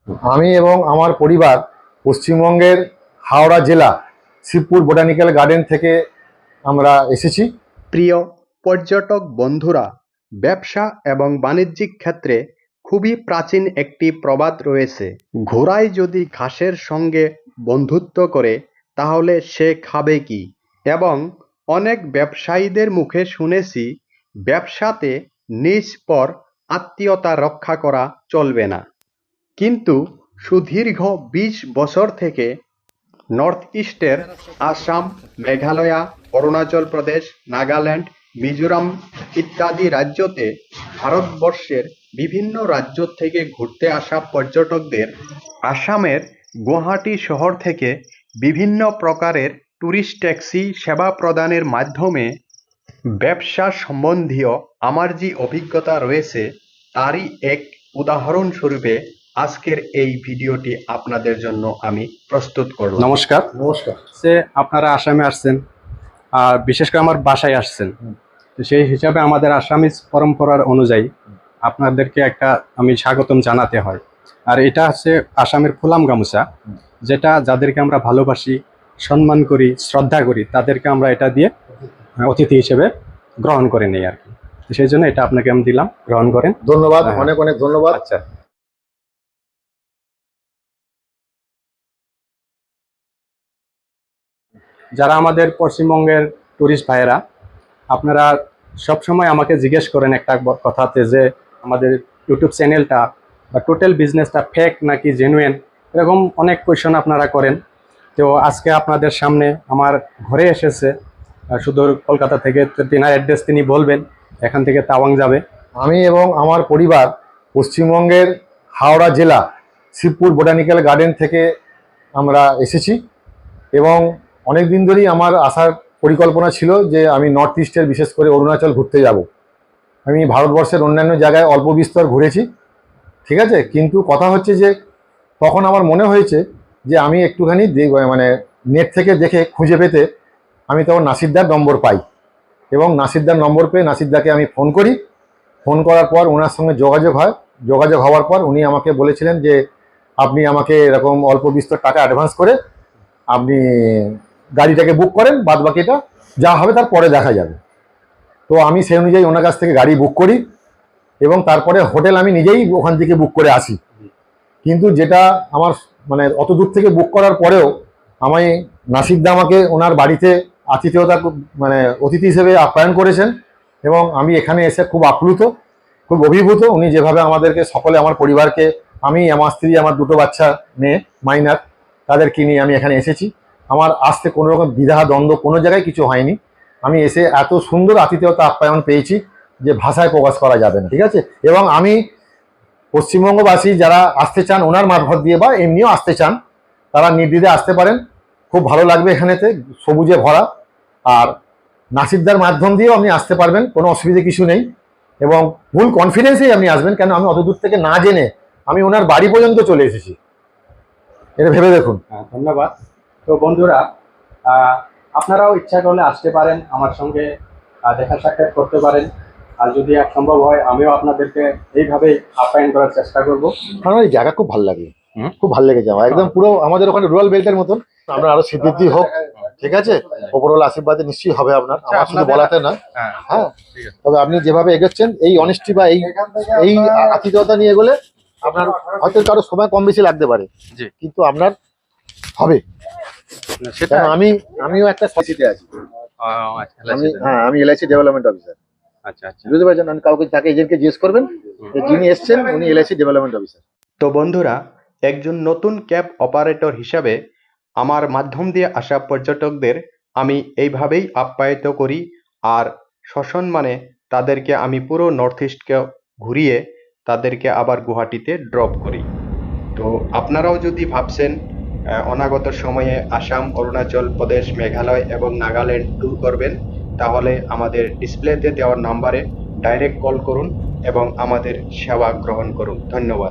আমি এবং আমার পরিবার পশ্চিমবঙ্গের হাওড়া জেলা শিবপুর বোটানিক্যাল গার্ডেন থেকে আমরা এসেছি। প্রিয় পর্যটক বন্ধুরা, ব্যবসা এবং বাণিজ্যিক ক্ষেত্রে খুবই প্রাচীন একটি প্রবাদ রয়েছে, ঘোড়ায় যদি ঘাসের সঙ্গে বন্ধুত্ব করে তাহলে সে খাবে কি। এবং অনেক ব্যবসায়ীদের মুখে শুনেছি ব্যবসাতে নিজ পর আত্মীয়তা রক্ষা করা চলবে না। কিন্তু সুদীর্ঘ ২০ বছর থেকে নর্থ ইস্টের আসাম, মেঘালয়, অরুণাচল প্রদেশ, নাগাল্যান্ড, মিজোরাম ইত্যাদি রাজ্যতে ভারতবর্ষের বিভিন্ন রাজ্য থেকে ঘুরতে আসা পর্যটকদের আসামের গুয়াহাটি শহর থেকে বিভিন্ন প্রকারের ট্যুরিস্ট ট্যাক্সি সেবা প্রদানের মাধ্যমে ব্যবসা সম্বন্ধীয় আমার যে অভিজ্ঞতা রয়েছে তারই এক উদাহরণস্বরূপে আজকের এই ভিডিওটি আপনাদের জন্য আমি প্রস্তুত করলাম। নমস্কার। নমস্কার। আপনারা আসামে আসছেন, আর বিশেষ করে আমার বাসায় আসছেন, তো সেই হিসাবে আমাদের আসামিজ পরম্পরার অনুযায়ী আপনাদেরকে একটা আমি স্বাগতম জানাতে হয়। আর এটা হচ্ছে আসামের ফুলাম গামুচা, যেটা যাদেরকে আমরা ভালোবাসি, সম্মান করি, শ্রদ্ধা করি, তাদেরকে আমরা এটা দিয়ে অতিথি হিসেবে গ্রহণ করে নিই আর কি। তো সেই জন্য এটা আপনাকে আমি দিলাম, গ্রহণ করেন। ধন্যবাদ, অনেক অনেক ধন্যবাদ। আচ্ছা, যারা আমাদের পশ্চিমবঙ্গের টুরিস্ট ভাইয়েরা, আপনারা সবসময় আমাকে জিজ্ঞেস করেন একটা কথাতে যে আমাদের ইউটিউব চ্যানেলটা বা টোটাল বিজনেসটা ফেক নাকি জেনুইন, এরকম অনেক কোয়েশন আপনারা করেন। তো আজকে আপনাদের সামনে আমার ঘরে এসেছে, সুদূর কলকাতা থেকে, তিনার অ্যাড্রেস তিনি বলবেন, এখান থেকে তাওয়াং যাবে। আমি এবং আমার পরিবার পশ্চিমবঙ্গের হাওড়া জেলা শিবপুর বোটানিক্যাল গার্ডেন থেকে আমরা এসেছি এবং অনেক দিন ধরেই আমার আসার পরিকল্পনা ছিল যে আমি নর্থ ইস্টের বিশেষ করে অরুণাচল ঘুরতে যাব। আমি ভারতবর্ষের অন্যান্য জায়গায় অল্প বিস্তর ঘুরেছি, ঠিক আছে, কিন্তু কথা হচ্ছে যে তখন আমার মনে হয়েছে যে আমি একটুখানি মানে নেট থেকে দেখে খুঁজে পেতে আমি তখন নাসিরদার নম্বর পাই এবং নাসিরদার নম্বর পেয়ে নাসিরদাকে আমি ফোন করি। ফোন করার পর ওনার সঙ্গে যোগাযোগ হওয়ার পর উনি আমাকে বলেছিলেন যে আপনি আমাকে এরকম অল্প বিস্তর টাকা অ্যাডভান্স করে আপনি গাড়িটাকে বুক করেন, বাদ বাকিটা যা হবে তার পরে দেখা যাবে। তো আমি সেই অনুযায়ী ওনার কাছ থেকে গাড়ি বুক করি এবং তারপরে হোটেল আমি নিজেই ওখান থেকে বুক করে আসি। কিন্তু যেটা আমার মানে অত দূর থেকে বুক করার পরেও আমি নাসিরদা আমাকে ওনার বাড়িতে আতিথেয়তা মানে অতিথি হিসেবে আপ্যায়ন করেছেন এবং আমি এখানে এসে খুব আপ্লুত, খুব অভিভূত। উনি যেভাবে আমাদেরকে সকলে, আমার পরিবারকে, আমি, আমার স্ত্রী, আমার দুটো বাচ্চা মেয়ে মাইনার, তাদেরকে নিয়ে আমি এখানে এসেছি। আমার আসতে কোনো রকম দ্বিধা দ্বন্দ্ব কোনো জায়গায় কিছু হয়নি। আমি এসে এত সুন্দর আতিথেয়তা আপ্যায়ন পেয়েছি যে ভাষায় প্রকাশ করা যাবে না, ঠিক আছে। এবং আমি পশ্চিমবঙ্গবাসী যারা আসতে চান ওনার মারফত দিয়ে বা এমনিও আসতে চান, তারা নির্দ্বিধে আসতে পারেন। খুব ভালো লাগবে এখানেতে, সবুজে ভরা। আর নাসিরদার মাধ্যম দিয়েও আপনি আসতে পারবেন, কোনো অসুবিধে কিছু নেই এবং ফুল কনফিডেন্সেই আপনি আসবেন, কেন আমি অত দূর থেকে না জেনে আমি ওনার বাড়ি পর্যন্ত চলে এসেছি, এটা ভেবে দেখুন। ধন্যবাদ। তো বন্ধুরা, আপনারাও ইচ্ছা করলে আসতে পারেন, আমার সঙ্গে দেখা সাক্ষাৎ করতে পারেন। আর যদি সম্ভব হয় আমিও আপনাদেরকে এইভাবেই আপ্যায়ন করার চেষ্টা করব। আমার এই জায়গা খুব ভালো লাগে, খুব ভালো লেগেছে আমার, একদম পুরো আমাদের ওখানে রুরাল বেল্টের মতন। আমরা আরো স্বীকৃতি হোক, ঠিক আছে, ওপরওয়ালা আশীর্বাদে নিশ্চয়ই হবে আপনার, আমার শুধু বলাতে না। হ্যাঁ, তবে আপনি যেভাবে এগোচ্ছেন এই অনেস্টি বা এই আতিথেয়তা নিয়ে এগোলে আপনার হয়তো কারো সময় কম বেশি লাগতে পারে, কিন্তু আপনার হবে সেটা। আমিও একটা সাথীতে আছি, আমি এলআইসি ডেভেলপমেন্ট অফিসার। আচ্ছা আচ্ছা, বুঝতে পারছেন, আমি কাউকে তাকে এজেন্টকে জিজ্ঞেস করবেন, যিনি এসছেন উনি এলআইসি ডেভেলপমেন্ট অফিসার। তো বন্ধুরা, একজন নতুন ক্যাব অপারেটর হিসাবে আমার মাধ্যম দিয়ে আসা পর্যটকদের আমি এইভাবেই আপ্যায়িত করি আর সসম্মানে তাদেরকে আমি পুরো নর্থ ইস্টকে ঘুরিয়ে তাদেরকে আবার গুয়াহাটিতে ড্রপ করি। তো আপনারাও যদি ভাবছেন অনাগত সময়ে আসাম, অরুণাচল প্রদেশ, মেঘালয় এবং নাগাল্যান্ড ট্যুর করবেন, তাহলে আমাদের ডিসপ্লেতে দেওয়ার নাম্বারে ডাইরেক্ট কল করুন এবং আমাদের সেবা গ্রহণ করুন। ধন্যবাদ।